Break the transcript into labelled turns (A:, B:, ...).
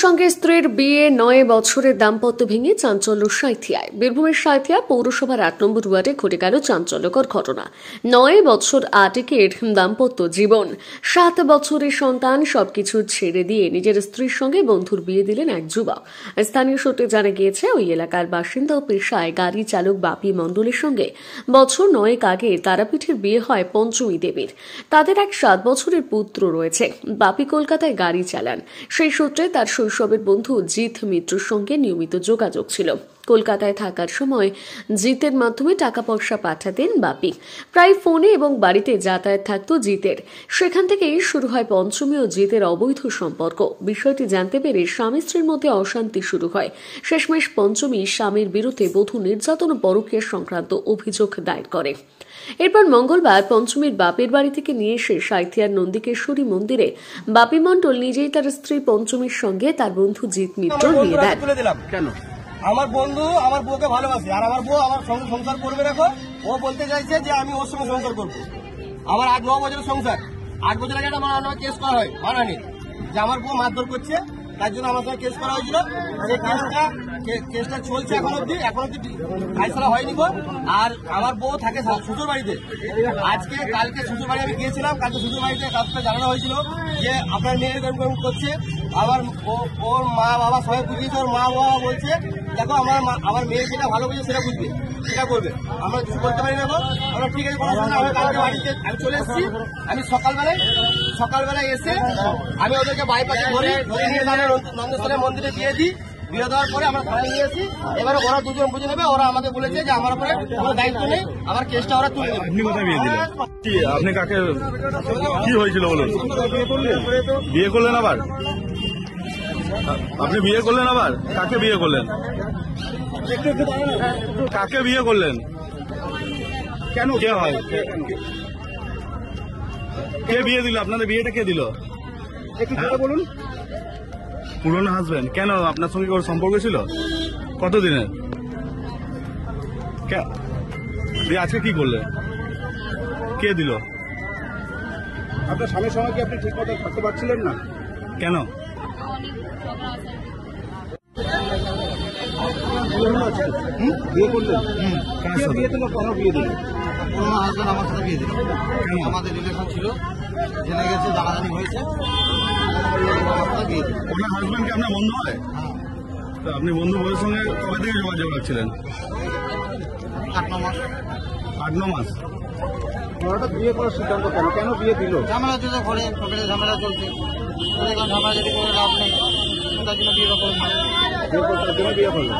A: সঙ্গে স্ত্রীর বিয়ে 9 বছরের দাম্পত্য ভেঙে চাঞ্চল্য সাঁইথিয়ায়। বীরভূমের সাঁইথিয়া পৌরসভার 8 নম্বর ওয়ার্ডে ঘটে গেল চাঞ্চল্যকর ঘটনা। 9 বছর আটেকের দাম্পত্য জীবন, 7 বছরের সন্তান সবকিছু ছেড়ে দিয়ে নিজের স্ত্রীর সঙ্গে বন্ধুর বিয়ে দিলেন এক যুবক। স্থানীয় সূত্রে জানা গিয়েছে, ওই এলাকার বাসিন্দা ও পেশায় গাড়ি চালক বাপি মণ্ডলের সঙ্গে বছর 9 আগে তারাপীঠের বিয়ে হয় পঞ্চমী দেবীর। তাদের এক 7 বছরের পুত্র রয়েছে। বাপি কলকাতায় গাড়ি চালান। সেই সূত্রে তার শৈশবের বন্ধু জিৎ মিত্রর সঙ্গে নিয়মিত যোগাযোগ ছিল। কলকাতায় থাকার সময় জিতের মাধ্যমে টাকা পয়সা পাঠাতেন বাপি। প্রায় ফোনে এবং বাড়িতে যাতায়াত থাকতো জিতের। সেখান থেকেই শুরু হয় পঞ্চমী ও জিতের অবৈধ সম্পর্ক। বিষয়টি জানতে পেরে স্বামী স্ত্রীর মধ্যে অশান্তি শুরু হয়। শেষমেশ পঞ্চমী স্বামীর বিরুদ্ধে বধূ নির্যাতন ও পরকীয়া সংক্রান্ত অভিযোগ দায়ের করে। এরপর মঙ্গলবার পঞ্চমীর বাপের বাড়ি থেকে নিয়ে এসে সাঁইথিয়ার নন্দিকেশ্বরী মন্দিরে বাপি মণ্ডল নিজেই তার স্ত্রী পঞ্চমীর সঙ্গে তার বন্ধু জিৎ মিত্রর বিয়ে দেন।
B: কেন? আমার বন্ধু আমার বউকে ভালোবাসে, আর আমার বউ আমার সঙ্গে সংসার করবে। দেখো, ও বলতে চাইছে যে আমি ওর সঙ্গে সংসার করবো। আমার 8-9 বছরের সংসার, 8 বছর আগে আমার কেস করা হয় মানহানি, যে আমার বউ মারধর করছে, তার জন্য আমার সঙ্গে কেস করা হয়েছিল। সেই কেসটা চলছে এখন অব্দি ফাইসলা হয়নি গো। আর আমার বউ থাকে শ্বশুর বাড়িতে। কালকে শ্বশুর বাড়ি আমি গিয়েছিলাম। কালকে শ্বশুর বাড়িতে কাজটা জানানো হয়েছিল যে আপনার মেয়ের গরম করছে। আবার ওর মা বাবা সবাই বুঝিয়েছে। ওর মা বাবা বলছে, দেখো আমার মেয়ে যেটা ভালো বুঝে সেটা বুঝবে, সেটা করবে। আমরা কিছু করতে পারি না। আমরা ঠিক আছে, আমরা কালকে বাড়িতে আমি চলে এসেছি। আমি সকালবেলায় এসে আমি ওদেরকে বাইপাসে ধরে নিয়ে নন্দেশ্বরের মন্দিরে দিয়ে দিই। বিয়ে দেওয়ার পরে আমরা থানায় নিয়ে আসি। এবারে ওরা দুজন বুঝে নেবে। ওরা আমাদের বলেছে যে আমার উপরে কোনো দায়িত্ব নেই, আমার কেসটা ওরা তুলে নেবে।
C: আপনি কোথায় বিয়ে দিলেন? আপনি কাকে, কি হয়েছিল বলুন? বিয়ে করলেন আবার? আপনি বিয়ে করলেন আবার? কাকে বিয়ে করলেন? কাকে বিয়ে করলেন? কেন? কে হয়? কে বিয়ে দিল? আপনাদের বিয়েটা কে দিল? বলুন। পুরনো হাজবেন্ড? কেন, আপনার সঙ্গে ওর সম্পর্ক ছিল কতদিনের? আজকে কি করলেন? কে দিল?
D: আপনার স্বামীর সঙ্গে কি আপনি ঠিক মতো থাকতে পারছিলেন না?
C: কেন?
D: বিয়ে করলেন?
C: বিয়ে
D: দিল? কেন বিয়ে দিল?
B: পুরোনো হাজবেন্ড আমার সাথে বিয়ে দিল। আমাদের রিলেশন ছিল, জেনে গেছে, জানাজানি হয়েছে।
C: ওনার হাজবেন্ডকে আপনার বন্ধু হয়? তো আপনি বন্ধু বউয়ের সঙ্গে কবে থেকে যোগাযোগ রাখছিলেন?
B: 8-9 মাস।
C: 8-9 মাস।
D: হঠাৎ বিয়ে করার সিদ্ধান্ত কেন বিয়ে দিল?
B: ঝামেলা চলছে, ঘরে সংসারে ঝামেলা চলছে। ঝামেলা যদি করে লাভ নেই, তার জন্য বিয়ে করলাম।
D: বিয়ে করলে